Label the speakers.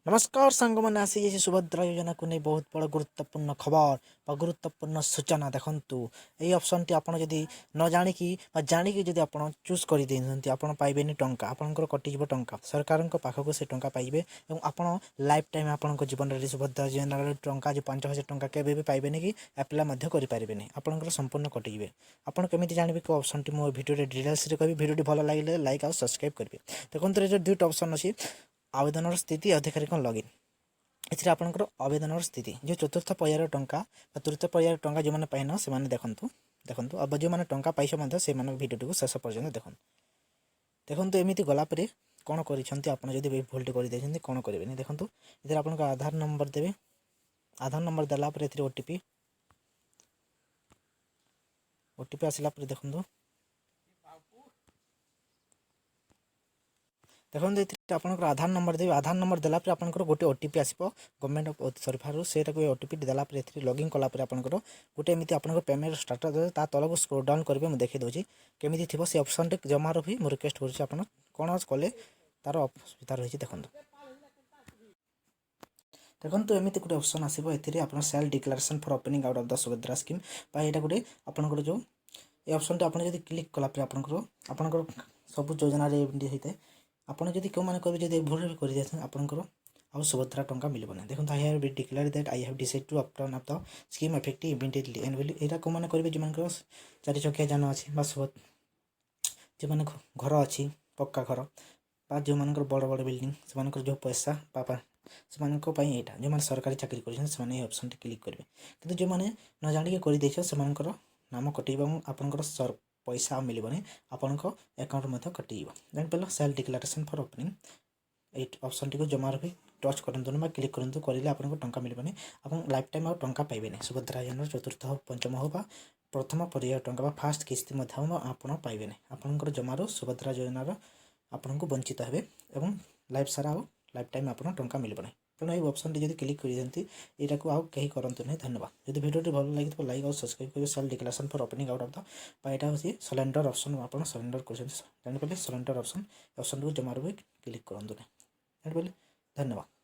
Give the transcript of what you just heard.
Speaker 1: नमस्कार सांग मैंने आसी जाइए सुभद्रा योजना को नहीं बहुत बड़ गुरुत्वपूर्ण खबर गुरुत्वपूर्ण सूचना देखंतु यही ऑप्शन टी आपन जदी न जानिकी जानिकी जदी आपन चूज कर देनती आपन पाइबेनी टंका आपनकर कटि जीव टंका सरकार पाखक से टंका पाइबे एवं आपन लाइफ टाइम आपन जीवन रे सुभद्रा योजना टंका जो 5000 टंका केबे भी पाइबेनी कि अप्लाई मध्य करि पारिबेनी आपनकर संपूर्ण कटि जीवे आपन केमिति जानिबे को ऑप्शन टी मो वीडियो रे डिटेल्स रे कहबी वीडियो भल लागिले लाइक और सब्सक्राइब करबे देखंतु रे दुईटा ऑप्शन अछि आवेदन स्थिति अधिकारी लगइन एथिरे आपनकर आवेदन स्थिति जो चतुर्थ पर्यायर टंका तृतीय पर्यायर टंका जो माने पाइन से माने देखंतु अब जो माने टंका पैसा मध्य से माने वीडियो को शेष पर्यंत देखंतु एमिति गला परे कोन करिसंती आपन जदी भूलटी करि दैछंती कोन करिवेनी देखंतु इधर आपनकर आधार नंबर देबे आधार नंबर देला परे एथिरे ओटीपी आसिला परे देखंतु देखते आपंकर आधार नंबर देवे आधार नंबर देला आपंकर गोटे ओटीपी आसो गवर्नमेंट सरफार से ओटीपी देला लॉगिन कलापर आपंकर गोटे एमती आप पेमेंट स्टार्टर ता तलक स्क्रोल डाउन करेंगे मुझे देखी दूसरी केमी थी से ऑप्शन टे जमा रही मुझे रिक्वेस्ट कर कौन कले तार असुविधा रही देखो देखो एमती गोटे ऑप्शन आसो आप self declaration for opening out of the Subhadra scheme यहाँ गोटे आपंकर जो ये ऑप्शन टे आप क्लिक कलापर आपंकर सब योजना होता है आपड़ जब क्यों मैंने करेंगे जब भूल कर आपंकर आउ सुभद्रा टंका मिलना देखो I have declare that I have decide to upturn of the scheme effective immediately and यहाँ कौन मैंने करेंगे जो चार चकिया जान अच्छी जो मैंने घर अच्छी पक्का घर जो मान बड़ बड़ बिल्डिंग से जो पैसा पापा से यहाँ जो मैंने सरकारी चाकरी कर ऑप्शन क्लिक करेंगे कि जो मैंने न जानिक कर से नाम कटेगा आपंकर पैसा मिलबनी आपण अकाउंट में कटि जान सेल्फ डिक्लेरेशन फॉर ओपनिंग ये ऑप्शन टी जमा रही टच करूँ क्लिक करूँ करेंगे आपको टंका मिलबनी आप लाइफ टाइम टंका पाइबे सुभद्रा योजना चतुर्थ हो पंचम हो प्रथम पर्याय टंका फास्ट किस्ती आप पाइबे आपंकर जमार सुभद्रा योजनार आपको वंचित हे और लाइफ सारा लाइफ टाइम आप टंका मिलबनी तेणु ये ऑप्शन टी क्लिक कर दिखाती यहाँ को आउ कहीं करते नहीं धन्यवाद जब वीडियो भल लगी लाइक और सब्सक्राइब करेंगे self declaration for opening out of the यहाँ हूँ सरेंडर ऑप्शन आप सरेंडर कर जापारे सरेंडर ऑप्शन को जमा क्लिक करूँ जापारे धन्यवाद।